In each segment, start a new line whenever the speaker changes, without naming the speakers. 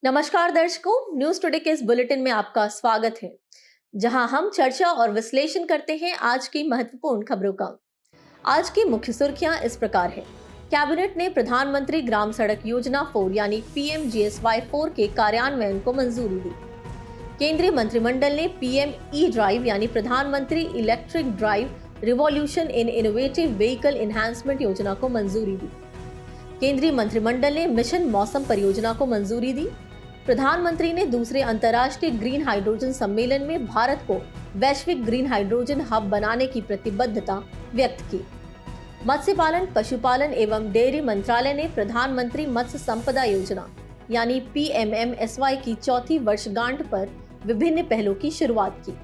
नमस्कार दर्शकों, news today के इस बुलेटिन में आपका स्वागत है, जहां हम चर्चा और विश्लेषण करते हैं आज की महत्वपूर्ण खबरों का। आज की मुख्य सुर्खियां इस प्रकार है। कैबिनेट ने प्रधानमंत्री ग्राम सड़क योजना 4 यानी PMGSY 4 के कार्यान्वयन को मंजूरी दी। केंद्रीय मंत्रिमंडल ने PM E-ड्राइव यानी प्रधानमंत्री electric drive revolution in innovative vehicle enhancement योजना को मंजूरी दी। केंद्रीय मंत्रिमंडल ने मिशन मौसम परियोजना को मंजूरी दी। प्रधानमंत्री ने दूसरे अंतर्राष्ट्रीय ग्रीन हाइड्रोजन सम्मेलन में भारत को वैश्विक ग्रीन हाइड्रोजन हब बनाने की प्रतिबद्धता व्यक्त की। मत्स्य पालन, पशुपालन एवं डेयरी मंत्रालय ने प्रधानमंत्री मत्स्य संपदा योजना यानी PMMSY की चौथी वर्षगांठ पर विभिन्न पहलों की शुरुआत की।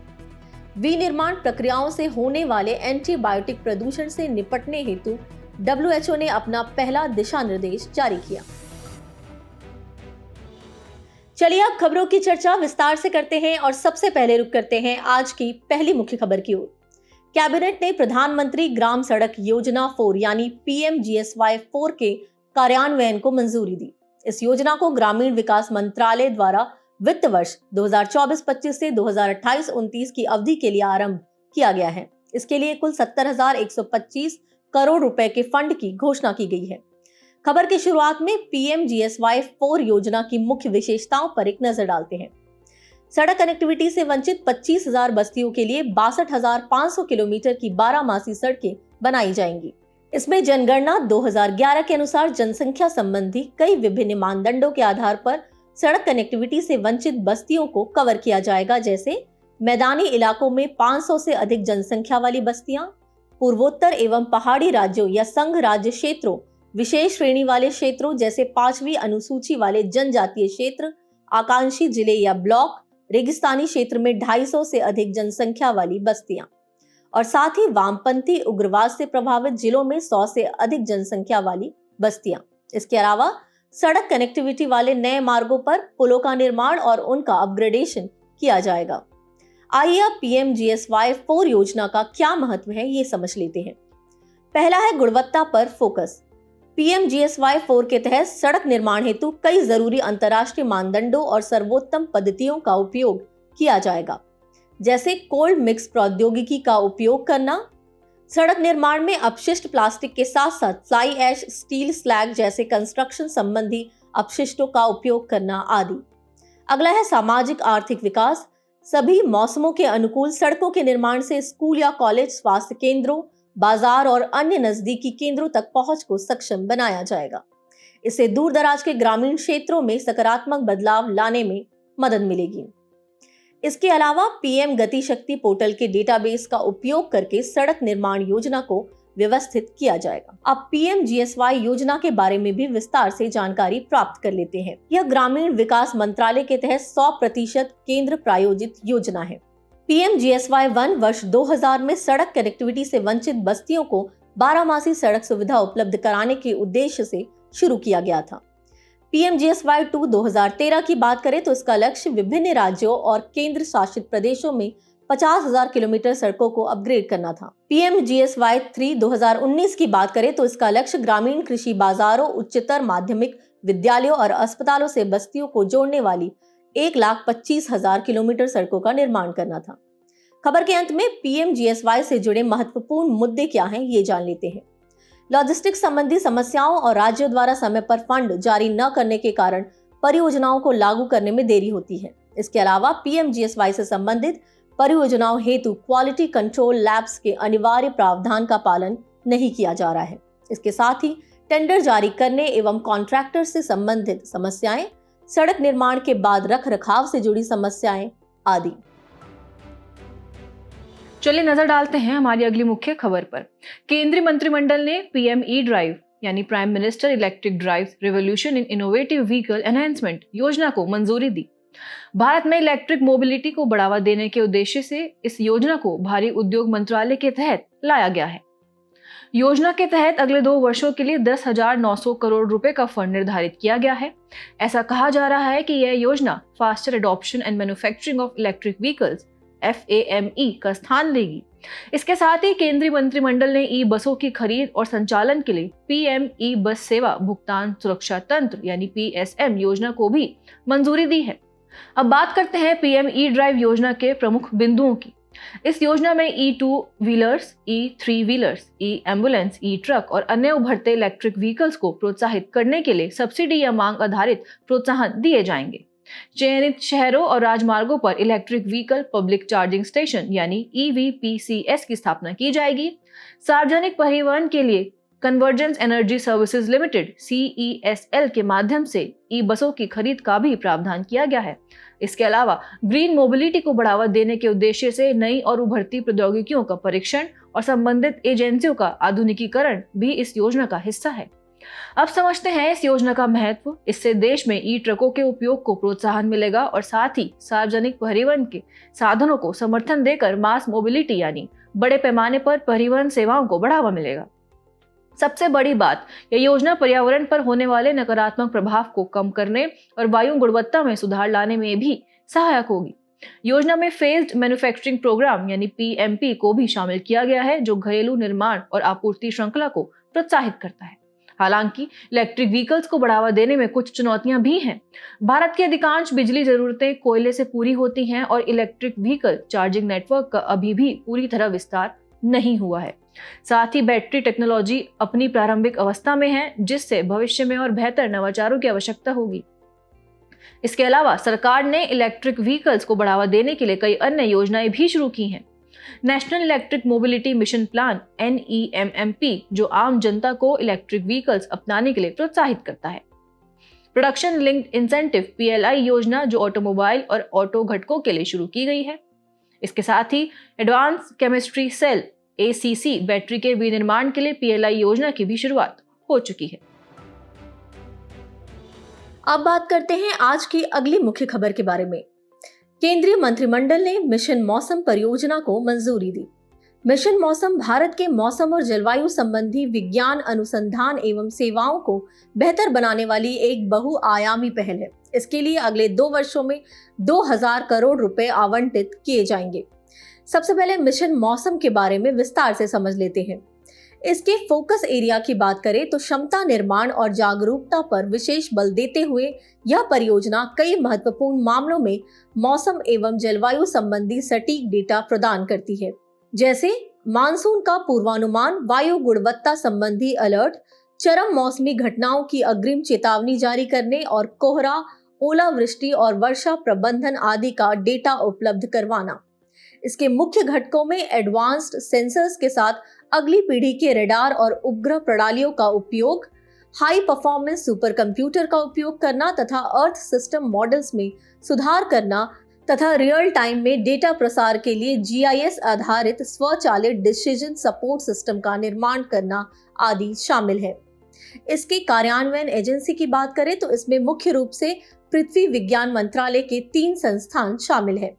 विनिर्माण प्रक्रियाओं से होने वाले एंटीबायोटिक प्रदूषण से निपटने हेतु WHO ने अपना पहला दिशा निर्देश जारी किया। चलिए अब खबरों की चर्चा विस्तार से करते हैं और सबसे पहले रुक करते हैं आज की पहली मुख्य खबर की ओर। कैबिनेट ने प्रधानमंत्री ग्राम सड़क योजना 4 यानी PMGSY 4 के कार्यान्वयन को मंजूरी दी। इस योजना को ग्रामीण विकास मंत्रालय द्वारा वित्त वर्ष 2024-25 से 2028-29 की अवधि के लिए आरंभ किया गया है। इसके लिए कुल 70,125 करोड़ रुपए के फंड की घोषणा की गई है। खबर की शुरुआत में PMGSY 4 योजना की मुख्य विशेषताओं पर एक नजर डालते हैं। सड़क कनेक्टिविटी से वंचित 25,000 बस्तियों के लिए 62,500 किलोमीटर की 12 सड़कें बनाई जाएंगी। इसमें जनगणना 2011 के अनुसार जनसंख्या संबंधी कई विभिन्न मानदंडों के आधार पर सड़क कनेक्टिविटी से वंचित बस्तियों को कवर किया जाएगा, जैसे मैदानी इलाकों में 500 से अधिक जनसंख्या वाली बस्तियां, पूर्वोत्तर एवं पहाड़ी राज्यों या संघ राज्य क्षेत्रों, विशेष श्रेणी वाले क्षेत्रों जैसे 5वीं अनुसूची वाले जनजातीय क्षेत्र, आकांक्षी जिले या ब्लॉक, रेगिस्तानी क्षेत्र में 250 से अधिक जनसंख्या वाली बस्तियां और साथ ही वामपंथी उग्रवाद से प्रभावित जिलों में 100 से अधिक जनसंख्या वाली बस्तियां। इसके अलावा सड़क कनेक्टिविटी वाले नए मार्गों पर पुलों का निर्माण और उनका अपग्रेडेशन किया जाएगा। आइए अब PMGSY 4 योजना का क्या महत्व है ये समझ लेते हैं। पहला है गुणवत्ता पर फोकस। PMGSY 4 के तहत सड़क निर्माण हेतु कई जरूरी अंतर्राष्ट्रीय मानदंडों और सर्वोत्तम पद्धतियों का उपयोग किया जाएगा, जैसे कोल्ड मिक्स प्रौद्योगिकी का उपयोग करना, सड़क निर्माण में अपशिष्ट प्लास्टिक के साथ साथ फ्लाई ऐश, स्टील स्लैग जैसे कंस्ट्रक्शन संबंधी अपशिष्टों का उपयोग करना आदि। अगला है सामाजिक आर्थिक विकास। सभी मौसमों के अनुकूल सड़कों के निर्माण से स्कूल या कॉलेज, स्वास्थ्य केंद्रों, बाजार और अन्य नजदीकी केंद्रों तक पहुंच को सक्षम बनाया जाएगा। इससे दूर दराज के ग्रामीण क्षेत्रों में सकारात्मक बदलाव लाने में मदद मिलेगी। इसके अलावा PM गति शक्ति पोर्टल के डेटाबेस का उपयोग करके सड़क निर्माण योजना को व्यवस्थित किया जाएगा। अब PMGSY योजना के बारे में भी विस्तार से जानकारी प्राप्त कर लेते हैं। यह ग्रामीण विकास मंत्रालय के तहत 100% केंद्र प्रायोजित योजना है। PMGSY 1 वर्ष 2000 में सड़क कनेक्टिविटी से वंचित बस्तियों को 12 सड़क सुविधा उपलब्ध कराने के उद्देश्य से शुरू किया गया था। PMGSY 2 2013 की बात करें तो इसका लक्ष्य विभिन्न राज्यों और केंद्र शासित प्रदेशों में 50,000 किलोमीटर सड़कों को अपग्रेड करना था। PMGSY 3 2019 की बात करें तो इसका लक्ष्य ग्रामीण कृषि बाजारों, उच्चतर माध्यमिक विद्यालयों और अस्पतालों से बस्तियों को जोड़ने वाली 1,25,000 किलोमीटर सड़कों का निर्माण करना था। खबर के अंत में PMGSY से जुड़े महत्वपूर्ण मुद्दे क्या हैं ये जान लेते हैं। लॉजिस्टिक्स संबंधी समस्याओं और राज्यों द्वारा समय पर फंड जारी न करने के कारण परियोजनाओं को लागू करने में देरी होती है। इसके अलावा PMGSY से संबंधित परियोजनाओं हेतु क्वालिटी कंट्रोल लैब्स के अनिवार्य प्रावधान का पालन नहीं किया जा रहा है। इसके साथ ही टेंडर जारी करने एवं कॉन्ट्रैक्टर से संबंधित समस्याएं, सड़क निर्माण के बाद रख रखाव से जुड़ी समस्याएं आदि।
चलिए नजर डालते हैं हमारी अगली मुख्य खबर पर। केंद्रीय मंत्रिमंडल ने PM E-ड्राइव यानी prime minister electric drive revolution in innovative vehicle enhancement योजना को मंजूरी दी। भारत में इलेक्ट्रिक मोबिलिटी को बढ़ावा देने के उद्देश्य से इस योजना को भारी उद्योग मंत्रालय के तहत लाया गया है। योजना के तहत अगले 2 वर्षों के लिए 10,900 करोड़ रुपए का फंड निर्धारित किया गया है। ऐसा कहा जा रहा है कि यह योजना faster adoption and manufacturing of electric vehicles FAME का स्थान लेगी इसके साथ ही केंद्रीय मंत्रिमंडल ने ई बसों की खरीद और संचालन के लिए पीएम ई बस सेवा भुगतान सुरक्षा तंत्र यानी पीएसएम योजना को भी मंजूरी दी है। अब बात करते हैं पीएम ई ड्राइव योजना के प्रमुख बिंदुओं की। इस योजना में ई2 व्हीलर्स, ई3 व्हीलर्स, ई एम्बुलेंस, ई ट्रक और अन्य उभरते इलेक्ट्रिक व्हीकल्स को प्रोत्साहित करने के लिए सब्सिडी या मांग आधारित प्रोत्साहन दिए जाएंगे। चयनित शहरों और राजमार्गों पर electric vehicle public charging station यानी EVPCS की स्थापना की जाएगी। सार्वजनिक परिवहन के लिए convergence energy services limited CESL के माध्यम से ई बसों की खरीद का भी प्रावधान किया गया है। इसके अलावा ग्रीन मोबिलिटी को बढ़ावा देने के उद्देश्य से नई और उभरती प्रौद्योगिकियों का परीक्षण और संबंधित एजेंसियों का आधुनिकीकरण भी इस योजना का हिस्सा है। अब समझते हैं इस योजना का महत्व। इससे देश में ई ट्रकों के उपयोग को प्रोत्साहन मिलेगा और साथ ही सार्वजनिक परिवहन के साधनों को समर्थन देकर मास मोबिलिटी यानी बड़े पैमाने पर परिवहन सेवाओं को बढ़ावा मिलेगा। सबसे बड़ी बात, यह योजना पर्यावरण पर होने वाले नकारात्मक प्रभाव को कम करने और वायु गुणवत्ता में सुधार लाने में भी सहायक होगी। योजना में फेज्ड मैन्युफैक्चरिंग प्रोग्राम यानी PMP को भी शामिल किया गया है, जो घरेलू निर्माण और आपूर्ति श्रृंखला को प्रोत्साहित करता है। हालांकि इलेक्ट्रिक व्हीकल्स को बढ़ावा देने में कुछ चुनौतियां भी हैं। भारत की अधिकांश बिजली जरूरतें कोयले से पूरी होती हैं और इलेक्ट्रिक व्हीकल चार्जिंग नेटवर्क का अभी भी पूरी तरह विस्तार नहीं हुआ है। साथ ही बैटरी टेक्नोलॉजी अपनी प्रारंभिक अवस्था में है, जिससे भविष्य में और बेहतर नवाचारों की आवश्यकता होगी। इसके अलावा सरकार ने इलेक्ट्रिक व्हीकल्स को बढ़ावा देने के लिए कई अन्य योजनाएं भी शुरू की हैं। National electric mobility mission plan NEMMP, जो आम जनता को इलेक्ट्रिक व्हीकल्स अपनाने के लिए प्रोत्साहित करता है। प्रोडक्शन लिंक्ड इंसेंटिव PLI योजना, जो ऑटोमोबाइल और ऑटो घटकों के लिए शुरू की गई है। इसके साथ ही advance chemistry cell ACC battery के विनिर्माण के लिए PLI योजना की भी शुरुआत हो चुकी है।
अब बात करते हैं आज की अगली मुख्य खबर के बारे में। केंद्रीय मंत्रिमंडल ने मिशन मौसम परियोजना को मंजूरी दी। मिशन मौसम भारत के मौसम और जलवायु संबंधी विज्ञान अनुसंधान एवं सेवाओं को बेहतर बनाने वाली एक बहुआयामी पहल है। इसके लिए अगले 2 वर्षों में 2000 करोड़ रुपए आवंटित किए जाएंगे। सबसे पहले मिशन मौसम के बारे में विस्तार से समझ लेते हैं। इसके फोकस एरिया की बात करें तो क्षमता निर्माण और जागरूकता पर विशेष बल देते हुए यह परियोजना कई महत्वपूर्ण मामलों में मौसम एवं जलवायु संबंधी सटीक डेटा प्रदान करती है, जैसे मानसून का पूर्वानुमान, वायु गुणवत्ता संबंधी अलर्ट, चरम मौसमी घटनाओं की अग्रिम चेतावनी जारी करने और कोहरा, ओलावृष्टि और वर्षा प्रबंधन आदि का डेटा उपलब्ध करवाना। इसके मुख्य घटकों में एडवांस्ड सेंसर्स के साथ अगली पीढ़ी के रडार और उपग्रह प्रणालियों का उपयोग, हाई परफॉर्मेंस सुपर कंप्यूटर का उपयोग करना तथा अर्थ सिस्टम मॉडल्स में सुधार करना तथा रियल टाइम में डेटा प्रसार के लिए GIS आधारित स्वचालित डिसीजन सपोर्ट सिस्टम का निर्माण करना आदि शामिल है। इसके कार्यान्वयन एजेंसी की बात करें तो इसमें मुख्य रूप से पृथ्वी विज्ञान मंत्रालय के 3 संस्थान शामिल हैं: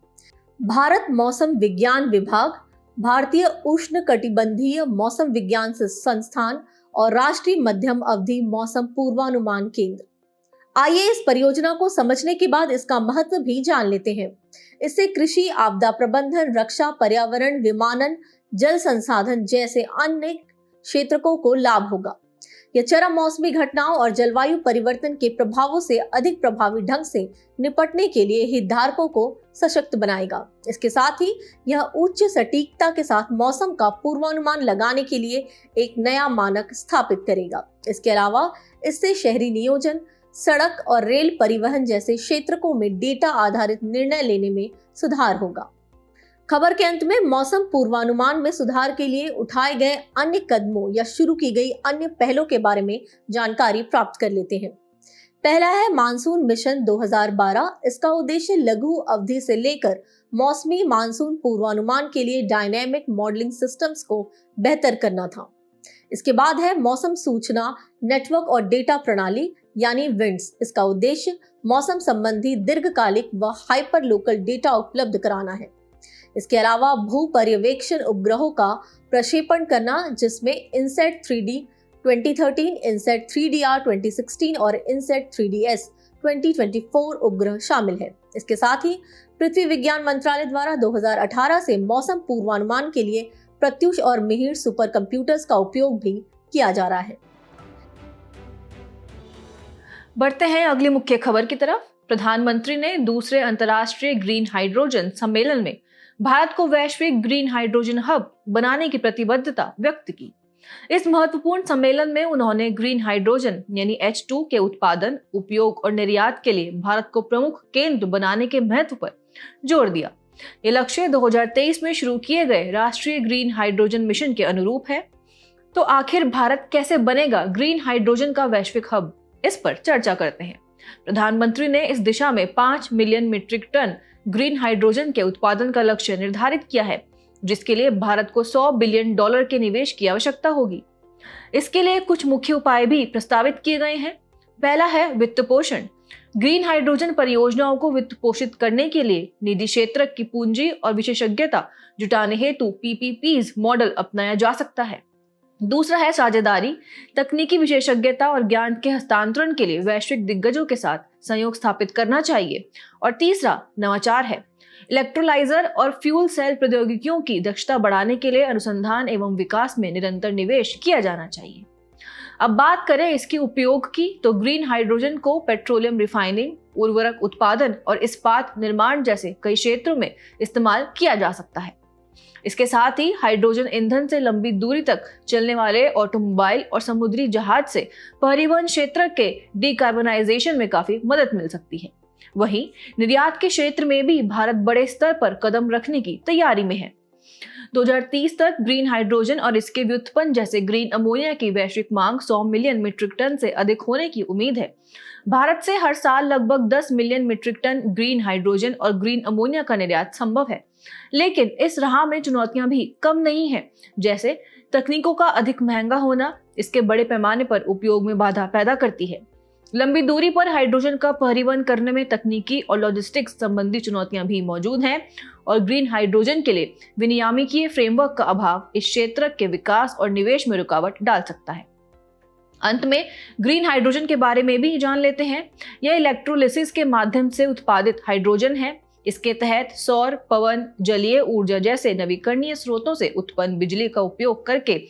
भारत मौसम विज्ञान विभाग, भारतीय उष्णकटिबंधीय मौसम विज्ञान संस्थान और राष्ट्रीय मध्यम अवधि मौसम पूर्वानुमान केंद्र। आइए इस परियोजना को समझने के बाद इसका महत्व भी जान लेते हैं। इससे कृषि, आपदा प्रबंधन, रक्षा, पर्यावरण, विमानन, जल संसाधन जैसे अन्य क्षेत्रों को लाभ होगा। यह चरम मौसमी घटनाओं और जलवायु परिवर्तन के प्रभावों से अधिक प्रभावी ढंग से निपटने के लिए हितधारकों को सशक्त बनाएगा। इसके साथ ही यह उच्च सटीकता के साथ मौसम का पूर्वानुमान लगाने के लिए एक नया मानक स्थापित करेगा। इसके अलावा इससे शहरी नियोजन, सड़क और रेल परिवहन जैसे क्षेत्रों में डेटा आधारित निर्णय लेने में सुधार होगा। खबर के अंत में मौसम पूर्वानुमान में सुधार के लिए उठाए गए अन्य कदमों या शुरू की गई अन्य पहलों के बारे में जानकारी प्राप्त कर लेते हैं। पहला है मानसून मिशन 2012। इसका उद्देश्य लघु अवधि से लेकर मौसमी मानसून पूर्वानुमान के लिए डायनेमिक मॉडलिंग सिस्टम्स को बेहतर करना था। इसके बाद है मौसम सूचना नेटवर्क और डेटा प्रणाली यानी विंड्स। इसका उद्देश्य मौसम संबंधी दीर्घकालिक व हाइपर लोकल डेटा उपलब्ध कराना है। इसके अलावा भू पर्यवेक्षण उपग्रहों का प्रक्षेपण करना, जिसमें इनसेट 3D 2013, इनसेट 3DR 2016 और इनसेट 3DS 2024 उपग्रह शामिल है। इसके साथ ही पृथ्वी विज्ञान मंत्रालय द्वारा 2018 से मौसम पूर्वानुमान के लिए प्रत्युष और मिहिर सुपर कंप्यूटर्स का उपयोग भी किया जा रहा है।
बढ़ते हैं अगली मुख्य खबर की तरफ। प्रधानमंत्री ने दूसरे अंतर्राष्ट्रीय ग्रीन हाइड्रोजन सम्मेलन में भारत को वैश्विक ग्रीन हाइड्रोजन हब बनाने की प्रतिबद्धता व्यक्त की। इस महत्वपूर्ण सम्मेलन में उन्होंने ग्रीन हाइड्रोजन यानी H2 के उत्पादन, उपयोग और निर्यात के लिए भारत को प्रमुख केंद्र बनाने के महत्व पर जोर दिया। ये लक्ष्य 2023 में शुरू किए गए राष्ट्रीय ग्रीन हाइड्रोजन मिशन के अनुरूप है। तो आखिर भारत कैसे बनेगा ग्रीन हाइड्रोजन का वैश्विक हब, इस पर चर्चा करते हैं। प्रधानमंत्री ने इस दिशा में 5 million metric ton green hydrogen के उत्पादन का लक्ष्य निर्धारित किया है, जिसके लिए भारत को $100 बिलियन के निवेश की आवश्यकता होगी। इसके लिए कुछ मुख्य उपाय भी प्रस्तावित किए गए हैं। पहला है वित्त पोषण। ग्रीन हाइड्रोजन परियोजनाओं को वित्त पोषित करने के लिए निधि क्षेत्र की पूंजी और विशेषज्ञता जुटाने हेतु PPPs मॉडल अपनाया जा सकता है। दूसरा है साझेदारी। तकनीकी विशेषज्ञता और ज्ञान के हस्तांतरण के लिए वैश्विक दिग्गजों के साथ सहयोग स्थापित करना चाहिए। और तीसरा नवाचार है। इलेक्ट्रोलाइजर और फ्यूल सेल प्रौद्योगिकियों की दक्षता बढ़ाने के लिए अनुसंधान एवं विकास में निरंतर निवेश किया जाना चाहिए। अब बात करें इसके उपयोग की, तो ग्रीन हाइड्रोजन को पेट्रोलियम रिफाइनिंग, उर्वरक उत्पादन और इस्पात निर्माण जैसे कई क्षेत्रों में इस्तेमाल किया जा सकता है। इसके साथ ही हाइड्रोजन ईंधन से लंबी दूरी तक चलने वाले ऑटोमोबाइल और समुद्री जहाज से परिवहन क्षेत्र के डिकार्बोनाइजेशन में काफी मदद मिल सकती है। वहीं निर्यात के क्षेत्र में भी भारत बड़े स्तर पर कदम रखने की तैयारी में है। 2030 तक ग्रीन हाइड्रोजन और इसके व्युत्पन्न जैसे ग्रीन अमोनिया की वैश्विक मांग 100 मिलियन मीट्रिक टन से अधिक होने की उम्मीद है। भारत से हर साल लगभग 10 million metric ton green hydrogen और ग्रीन अमोनिया का निर्यात संभव है, लेकिन इस राह में चुनौतियां भी कम नहीं है, जैसे तकनीकों का अधिक महंगा होना इसके बड़े पैमाने पर उपयोग में बाधा पैदा करती है। लंबी दूरी पर हाइड्रोजन का परिवहन करने में तकनीकी और लॉजिस्टिक्स संबंधी चुनौतियां भी मौजूद हैं और ग्रीन हाइड्रोजन के लिए विनियामकीय फ्रेमवर्क का अभाव इस क्षेत्र के विकास और निवेश में रुकावट डाल सकता है। अंत में ग्रीन हाइड्रोजन के बारे में भी जान लेते हैं। यह इलेक्ट्रोलिसिस के माध्यम से उत्पादित हाइड्रोजन है। इसके तहत सौर, पवन, जलीय ऊर्जा जैसे नवीकरणीय स्रोतों से उत्पन्न बिजली का उपयोग करके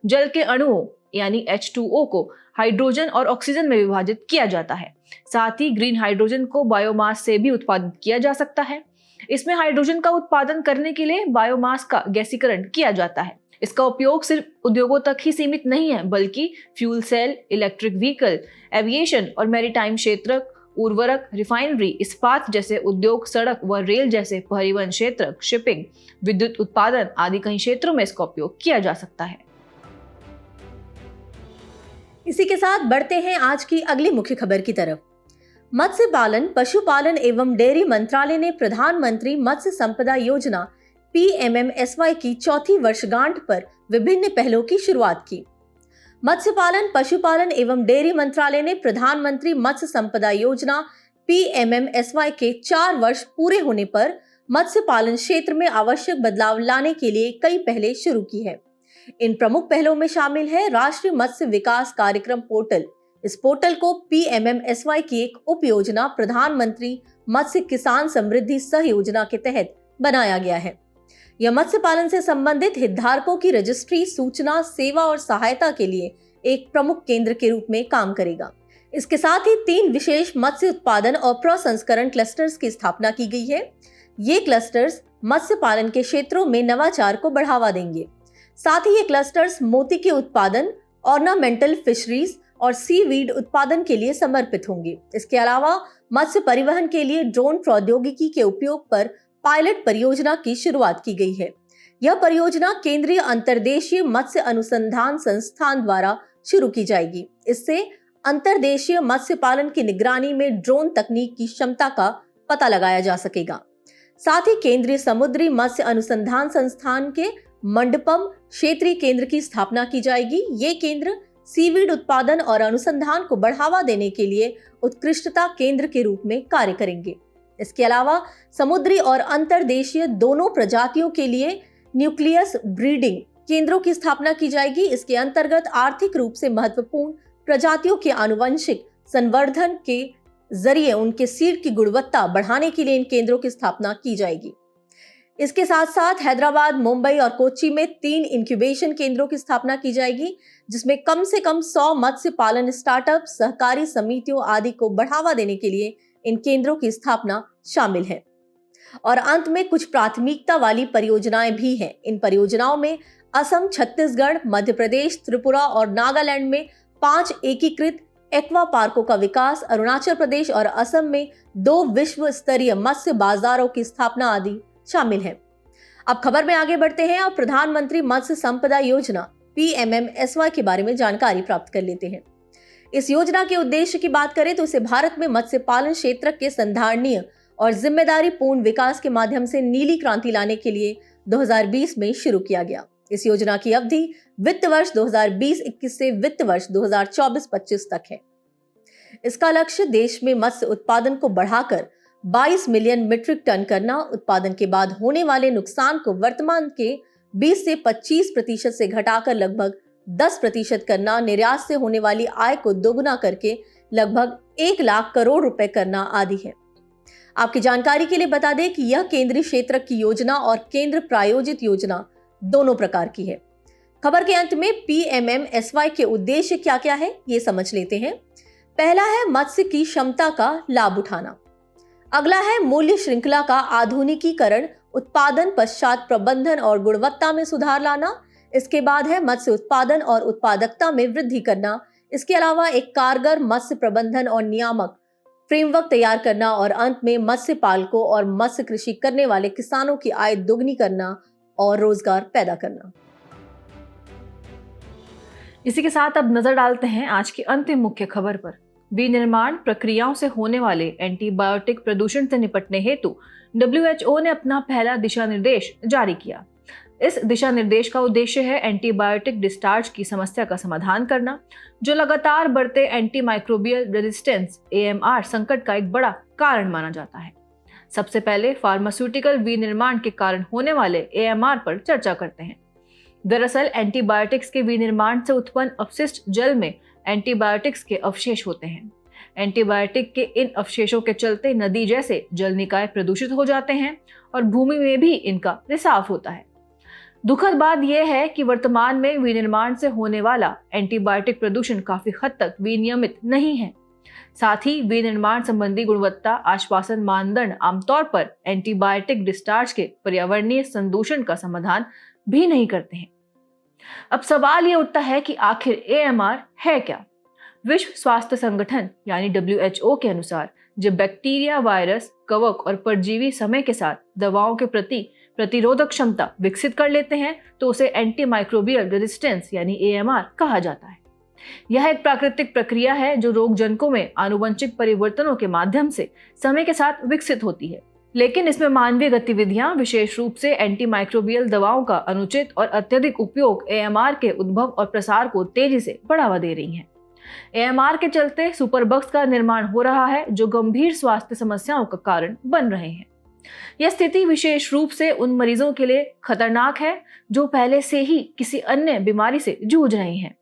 जल के अणुओं यानी H2O को हाइड्रोजन और ऑक्सीजन में विभाजित किया जाता है। साथ ही ग्रीन हाइड्रोजन को बायोमास से भी उत्पादित किया जा सकता है। इसमें हाइड्रोजन का उत्पादन करने के लिए बायोमास का गैसीकरण किया जाता है। इसका उपयोग सिर्फ उद्योगों तक ही सीमित नहीं है, बल्कि fuel cell, electric vehicle, aviation और मैरीटाइम क्षेत्र, उर्वरक, रिफाइनरी, इस्पात जैसे उद्योग, सड़क व रेल जैसे परिवहन क्षेत्र, शिपिंग, विद्युत उत्पादन आदि कई क्षेत्रों में इसका उपयोग किया जा सकता है।
इसी के साथ बढ़ते हैं आज की अगली मुख्य खबर की तरफ। मत्स्य पालन, पशुपालन एवं डेयरी मंत्रालय ने प्रधानमंत्री मत्स्य संपदा योजना PMMSY की चौथी वर्षगांठ पर विभिन्न पहलों की शुरुआत की। मत्स्य पालन, पशुपालन एवं डेयरी मंत्रालय ने प्रधानमंत्री मत्स्य संपदा योजना PMMSY के 4 वर्ष पूरे होने पर मत्स्य पालन क्षेत्र में आवश्यक बदलाव लाने के लिए कई पहलें शुरू की है। इन प्रमुख पहलों में शामिल है राष्ट्रीय मत्स्य विकास कार्यक्रम पोर्टल। इस पोर्टल को PMMSY की एक उप योजना प्रधानमंत्री मत्स्य किसान समृद्धि सह योजना के तहत बनाया गया है। यह मत्स्य पालन से संबंधित हितधारकों की रजिस्ट्री, सूचना, सेवा और सहायता के लिए एक प्रमुख केंद्र के रूप में काम करेगा। इसके साथ ही 3 विशेष मत्स्य उत्पादन और प्रसंस्करण क्लस्टर्स की स्थापना की गई है। ये क्लस्टर्स मत्स्य पालन के क्षेत्रों में नवाचार को बढ़ावा देंगे। साथ ही ये क्लस्टर्स मोती के उत्पादन, ऑर्नामेंटल फिशरीज और सीवीड उत्पादन के लिए समर्पित होंगे। इसके अलावा मत्स्य परिवहन के लिए ड्रोन प्रौद्योगिकी के उपयोग पर पायलट परियोजना की शुरुआत की गई है। यह परियोजना केंद्रीय अंतर्देशीय मत्स्य अनुसंधान संस्थान द्वारा शुरू की जाएगी। इससे अंतर्देशीय मत्स्य पालन की निगरानी में ड्रोन तकनीक की क्षमता का पता लगाया जा सकेगा। साथ ही केंद्रीय समुद्री मत्स्य अनुसंधान संस्थान के मंडपम क्षेत्रीय केंद्र की स्थापना की जाएगी। ये केंद्र सीवीड उत्पादन और अनुसंधान को बढ़ावा देने के लिए उत्कृष्टता केंद्र के रूप में कार्य करेंगे। इसके अलावा समुद्री और अंतर्देशीय दोनों प्रजातियों के लिए न्यूक्लियस ब्रीडिंग केंद्रों की स्थापना की जाएगी। इसके अंतर्गत आर्थिक रूप से महत्वपूर्ण प्रजातियों के आनुवंशिक संवर्धन के जरिए उनके सीड की गुणवत्ता बढ़ाने के लिए इन केंद्रों की स्थापना की जाएगी। इसके साथ साथ हैदराबाद, मुंबई और कोच्चि में 3 इंक्यूबेशन केंद्रों की स्थापना की जाएगी, जिसमें कम से कम 100 मत्स्य पालन स्टार्टअप, सहकारी समितियों आदि को बढ़ावा देने के लिए इन केंद्रों की स्थापना शामिल है। और अंत में कुछ प्राथमिकता वाली परियोजनाएं भी हैं। इन परियोजनाओं में असम, छत्तीसगढ़, मध्य प्रदेश, त्रिपुरा और नागालैंड में 5 एकीकृत एक्वा पार्कों का विकास, अरुणाचल प्रदेश और असम में 2 विश्व स्तरीय मत्स्य बाजारों की स्थापना आदि शामिल है। अब खबर में आगे बढ़ते हैं और प्रधानमंत्री मत्स्य संपदा योजना PMMSY के बारे में जानकारी प्राप्त कर लेते हैं। इस योजना के उद्देश्य की बात करें तो इसे भारत में मत्स्य पालन क्षेत्र के संधारणीय और जिम्मेदारी पूर्ण विकास के माध्यम से नीली क्रांति लाने के लिए 2020 में शुरू किया गया। इस योजना की अवधि वित्त वर्ष 2020-21 से वित्त वर्ष 2024-25 तक है। इसका लक्ष्य देश में मत्स्य उत्पादन को बढ़ाकर 22 मिलियन मीट्रिक टन करना, उत्पादन के बाद होने वाले नुकसान को वर्तमान के 20 से 25% से घटाकर लगभग 10% करना, निर्यात से होने वाली आय को दोगुना करके लगभग 1 लाख करोड़ रुपए करना आदि है। आपकी जानकारी के लिए बता दें कि यह केंद्रीय क्षेत्र की योजना और केंद्र प्रायोजित योजना दोनों प्रकार की है। खबर के अंत में PMMSY के उद्देश्य क्या क्या है ये समझ लेते हैं। पहला है मत्स्य की क्षमता का लाभ उठाना। अगला है मूल्य श्रृंखला का आधुनिकीकरण, उत्पादन पश्चात प्रबंधन और गुणवत्ता में सुधार लाना। इसके बाद है मत्स्य उत्पादन और उत्पादकता में वृद्धि करना। इसके अलावा एक कारगर मत्स्य प्रबंधन और नियामक फ्रेमवर्क तैयार करना और अंत में मत्स्य पालकों और मत्स्य कृषि करने वाले किसानों की आय दोगुनी करना और रोजगार पैदा करना।
इसी के साथ अब नजर डालते हैं आज की अंतिम मुख्य खबर पर। विनिर्माण प्रक्रियाओं से होने वाले एंटीबायोटिक प्रदूषण से निपटने हेतु WHO ने अपना पहला दिशा निर्देश जारी किया। इस दिशा निर्देश का उद्देश्य है एंटीबायोटिक डिस्चार्ज की समस्या का समाधान करना, जो लगातार बढ़ते एंटीमाइक्रोबियल रेजिस्टेंस AMR संकट का एक बड़ा कारण माना जाता है। सबसे पहले फार्मास्यूटिकल विनिर्माण के कारण होने वाले AMR पर चर्चा करते हैं। दरअसल एंटीबायोटिक्स के विनिर्माण से उत्पन्न अपशिष्ट जल में एंटीबायोटिक्स के अवशेष होते हैं। एंटीबायोटिक के इन अवशेषों के चलते नदी जैसे जल निकाय प्रदूषित हो जाते हैं और भूमि में भी इनका रिसाव होता है। दुखद बात यह है कि वर्तमान में विनिर्माण से होने वाला एंटीबायोटिक प्रदूषण काफी हद तक विनियमित नहीं है। साथ ही विनिर्माण संबंधी गुणवत्ता आश्वासन मानदंड आमतौर पर एंटीबायोटिक डिस्चार्ज के पर्यावरणीय संदूषण का समाधान भी नहीं करते हैं। अब सवाल ये उठता है कि आखिर AMR है क्या? विश्व स्वास्थ्य संगठन यानी WHO के अनुसार जब बैक्टीरिया, वायरस, कवक और परजीवी समय के साथ दवाओं के प्रति प्रतिरोधक क्षमता विकसित कर लेते हैं तो उसे एंटीमाइक्रोबियल रेजिस्टेंस यानी AMR कहा जाता है। यह एक प्राकृतिक प्रक्रिया है जो रोगजनकों में आनुवंशिक परिवर्तनों के माध्यम से समय के साथ विकसित होती है, लेकिन इसमें मानवीय गतिविधियां, विशेष रूप से एंटीमाइक्रोबियल दवाओं का अनुचित और अत्यधिक उपयोग AMR के उद्भव और प्रसार को तेजी से बढ़ावा दे रही हैं। AMR के चलते सुपरबग्स का निर्माण हो रहा है जो गंभीर स्वास्थ्य समस्याओं का कारण बन रहे हैं। यह स्थिति विशेष रूप से उन मरीजों के लिए खतरनाक है जो पहले से ही किसी अन्य बीमारी से जूझ रहे हैं।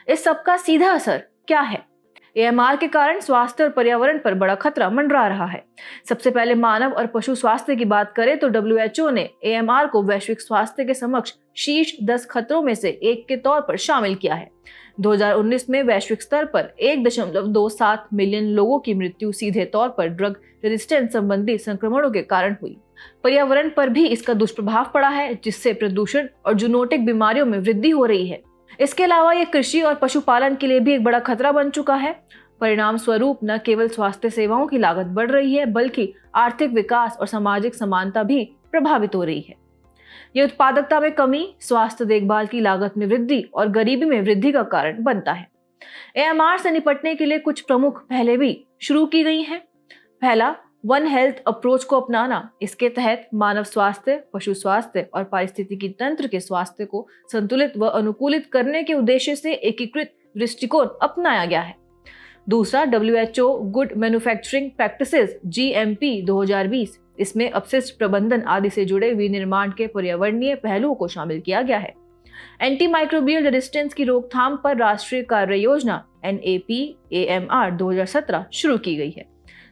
इस सब का सीधा असर क्या है? AMR के कारण स्वास्थ्य और पर्यावरण पर बड़ा खतरा मंडरा रहा है। सबसे पहले मानव और पशु स्वास्थ्य की बात करें तो WHO ने AMR को वैश्विक स्वास्थ्य के समक्ष शीर्ष 10 खतरों में से एक के तौर पर शामिल किया है। 2019 में वैश्विक स्तर पर 1.27 मिलियन लोगों की मृत्यु सीधे तौर पर ड्रग रेजिस्टेंस संबंधी संक्रमणों के कारण हुई। पर्यावरण पर भी इसका दुष्प्रभाव पड़ा है, जिससे प्रदूषण और जूनोटिक बीमारियों में वृद्धि हो रही है। इसके अलावा यह कृषि और पशुपालन के लिए भी एक बड़ा खतरा बन चुका है। परिणाम स्वरूप न केवल स्वास्थ्य सेवाओं की लागत बढ़ रही है, बल्कि आर्थिक विकास और सामाजिक समानता भी प्रभावित हो रही है। यह उत्पादकता में कमी, स्वास्थ्य देखभाल की लागत में वृद्धि और गरीबी में वृद्धि का कारण बनता है। AMR से निपटने के लिए कुछ प्रमुख पहले भी शुरू की गई हैं। पहला, वन हेल्थ अप्रोच को अपनाना। इसके तहत मानव स्वास्थ्य, पशु स्वास्थ्य और पारिस्थितिकी तंत्र के स्वास्थ्य को संतुलित व अनुकूलित करने के उद्देश्य से एकीकृत दृष्टिकोण अपनाया गया है। दूसरा, WHO good manufacturing practices GMP 2020। इसमें अपशिष्ट प्रबंधन आदि से जुड़े विनिर्माण के पर्यावरणीय पहलुओं को शामिल किया गया है। एंटीमाइक्रोबियल रेजिस्टेंस की रोकथाम पर राष्ट्रीय कार्य योजना NAP AMR 2017 शुरू की गई है।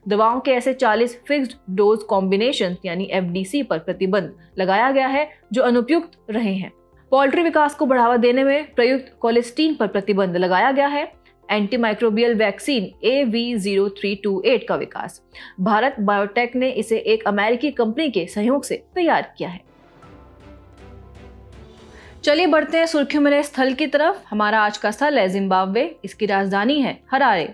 दवाओं के ऐसे 40 फिक्स्ड डोज कॉम्बिनेशन यानी FDC पर प्रतिबंध लगाया गया है जो अनुपयुक्त रहे हैं। पोल्ट्री विकास को बढ़ावा देने में प्रयुक्त कोलेस्टीन पर प्रतिबंध लगाया गया है। एंटीमाइक्रोबियल वैक्सीन AV0328 का विकास भारत बायोटेक ने इसे एक अमेरिकी कंपनी के सहयोग से तैयार किया है। चलिए बढ़ते हैं सुर्खियों में रहे स्थल की तरफ। हमारा आज का स्थल है जिम्बाब्वे, इसकी राजधानी है हरारे।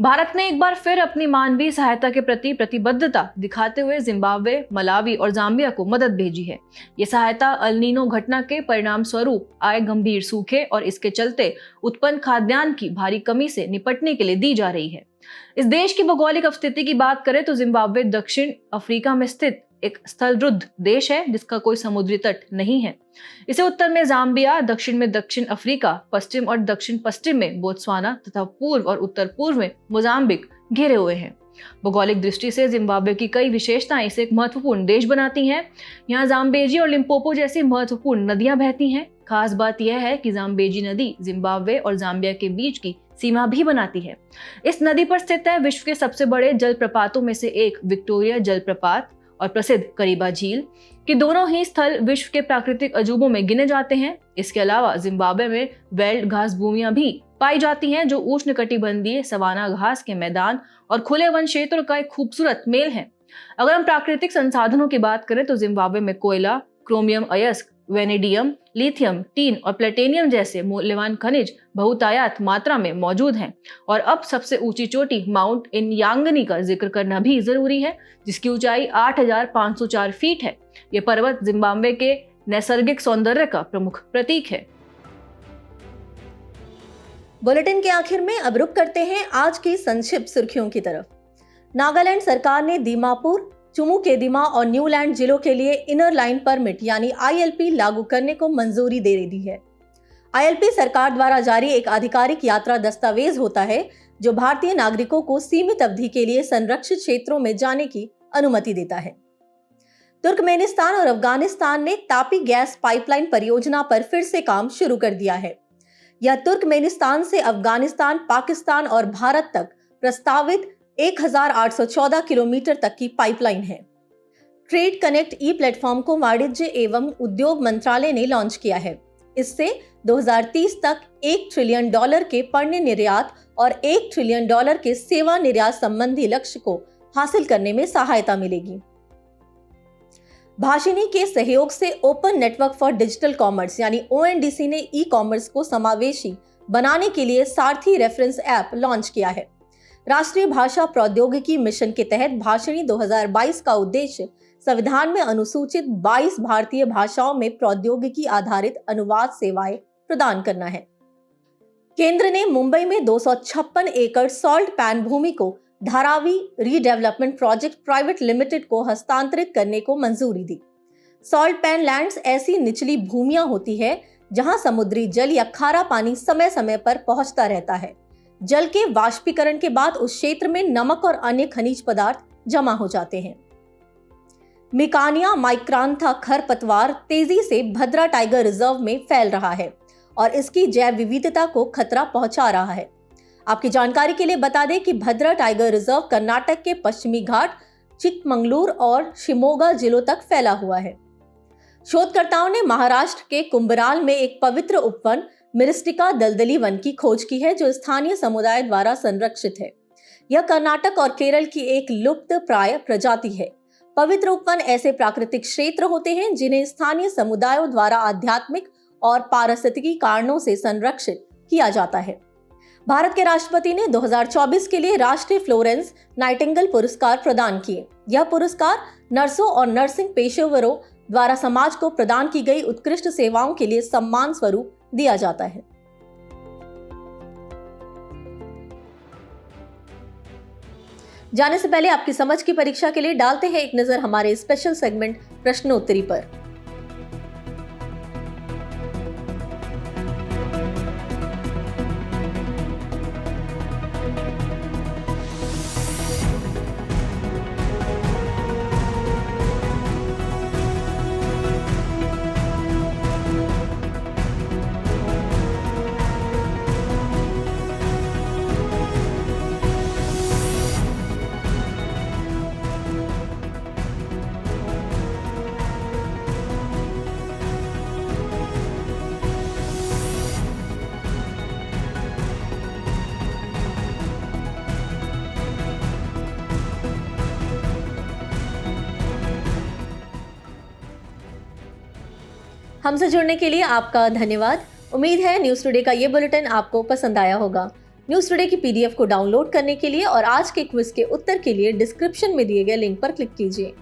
भारत ने एक बार फिर अपनी मानवीय सहायता के प्रति प्रतिबद्धता दिखाते हुए जिम्बाब्वे, मलावी और जाम्बिया को मदद भेजी है। ये सहायता अल नीनो घटना के परिणाम स्वरूप आए गंभीर सूखे और इसके चलते उत्पन्न खाद्यान्न की भारी कमी से निपटने के लिए दी जा रही है। इस देश की भौगोलिक स्थिति की बात करें तो जिम्बाब्वे दक्षिण अफ्रीका में स्थित एक स्थलरुद्ध देश है जिसका कोई समुद्री तट नहीं है। इसे उत्तर में जाम्बिया, दक्षिण में दक्षिण अफ्रीका, पश्चिम और दक्षिण पश्चिम में बोत्सवाना तथा पूर्व और उत्तर पूर्व में मोजाम्बिक घेरे हुए हैं। भौगोलिक दृष्टि से जिम्बाब्वे की कई विशेषताएं इसे एक महत्वपूर्ण देश बनाती हैं। यहाँ जाम्बेजी और लिम्पोपो जैसी महत्वपूर्ण नदियां बहती हैं। खास बात यह है कि जाम्बेजी नदी जिम्बाब्वे और जाम्बिया के बीच की सीमा भी बनाती है। इस नदी पर स्थित है विश्व के सबसे बड़े जलप्रपातों में से एक विक्टोरिया जलप्रपात और प्रसिद्ध करीबा झील कि दोनों ही स्थल विश्व के प्राकृतिक अजूबों में गिने जाते हैं। इसके अलावा जिम्बाब्वे में वेल्ड घास भूमियां भी पाई जाती हैं जो उष्णकटिबंधीय सवाना घास के मैदान और खुले वन क्षेत्रों का एक खूबसूरत मेल है। अगर हम प्राकृतिक संसाधनों की बात करें तो जिम्बाब्वे में कोयला, क्रोमियम अयस्क, वेनेडियम, लिथियम, टीन और प्लेटिनियम जैसे मूल्यवान खनिज बहुतायत मात्रा में मौजूद हैं। और अब सबसे ऊंची चोटी माउंट इनयांगनी का जिक्र करना भी जरूरी है जिसकी ऊंचाई 8,504 फीट है। यह पर्वत जिम्बाब्वे के नैसर्गिक सौंदर्य का प्रमुख प्रतीक है।
बुलेटिन के आखिर में अब रुक करते हैं आज की संक्षिप्त सुर्खियों की तरफ। नागालैंड सरकार ने दीमापुर, चुमुकेदिमा और न्यूलैंड जिलों के लिए इनर लाइन परमिट यानी ILP लागू करने को मंजूरी दे दी है। ILP सरकार द्वारा जारी एक आधिकारिक यात्रा दस्तावेज होता है जो भारतीय नागरिकों को सीमित अवधि के लिए संरक्षित क्षेत्रों में जाने की अनुमति देता है। तुर्कमेनिस्तान और अफगानिस्तान ने तापी गैस पाइपलाइन परियोजना पर फिर से काम शुरू कर दिया है। यह तुर्कमेनिस्तान से अफगानिस्तान, पाकिस्तान और भारत तक प्रस्तावित 1814 किलोमीटर तक की पाइपलाइन है। ट्रेड कनेक्ट प्लेटफॉर्म को वाणिज्य एवं उद्योग मंत्रालय ने लॉन्च किया है। इससे 2030 तक $1 ट्रिलियन के पण्य निर्यात और $1 ट्रिलियन के सेवा निर्यात संबंधी लक्ष्य को हासिल करने में सहायता मिलेगी। भाषिनी के सहयोग से open network for digital commerce यानी ONDC ने ई-कॉमर्स को समावेशी बनाने के लिए सारथी रेफरेंस ऐप लॉन्च किया है। राष्ट्रीय भाषा प्रौद्योगिकी मिशन के तहत भाषिणी 2022 का उद्देश्य संविधान में अनुसूचित 22 भारतीय भाषाओं में प्रौद्योगिकी आधारित अनुवाद सेवाएं प्रदान करना है। केंद्र ने मुंबई में 256 एकड़ सॉल्ट पैन भूमि को Dharavi redevelopment project private limited को हस्तांतरित करने को मंजूरी दी। सॉल्ट पैन लैंड्स ऐसी निचली भूमियां होती है जहां समुद्री जल या खारा पानी समय समय पर पहुंचता रहता है। जल के वाष्पीकरण के बाद उस क्षेत्र में नमक और अन्य खनिज पदार्थ जमा हो जाते हैं। मिकानिया माइक्रांथा खरपतवार तेजी से भद्रा टाइगर रिजर्व में फैल रहा है और इसकी जैव विविधता को खतरा पहुंचा रहा है। आपकी जानकारी के लिए बता दें कि भद्रा टाइगर रिजर्व कर्नाटक के पश्चिमी घाट, चिकमंगलूर और शिमोगा जिलों तक फैला हुआ है। शोधकर्ताओं ने महाराष्ट्र के कुंभराल में एक पवित्र उपवन मिरिस्टिका दलदली वन की खोज की है जो स्थानीय समुदाय द्वारा संरक्षित है। यह कर्नाटक और केरल की एक लुप्त प्राय प्रजाति है। पवित्र उपवन ऐसे प्राकृतिक क्षेत्र होते हैं जिन्हें स्थानीय समुदायों द्वारा आध्यात्मिक और पारिस्थितिकी कारणों से संरक्षित किया जाता है। भारत के राष्ट्रपति ने 2024 के लिए राष्ट्रीय फ्लोरेंस नाइटिंगेल पुरस्कार प्रदान किए। यह पुरस्कार नर्सों और नर्सिंग पेशेवरों द्वारा समाज को प्रदान की गई उत्कृष्ट सेवाओं के लिए सम्मान स्वरूप दिया जाता है। जाने से पहले आपकी समझ की परीक्षा के लिए डालते हैं एक नजर हमारे स्पेशल सेगमेंट प्रश्नोत्तरी पर। हमसे जुड़ने के लिए आपका धन्यवाद। उम्मीद है न्यूज़ टुडे का ये बुलेटिन आपको पसंद आया होगा। न्यूज़ टुडे की PDF को डाउनलोड करने के लिए और आज के क्विज के उत्तर के लिए डिस्क्रिप्शन में दिए गए लिंक पर क्लिक कीजिए।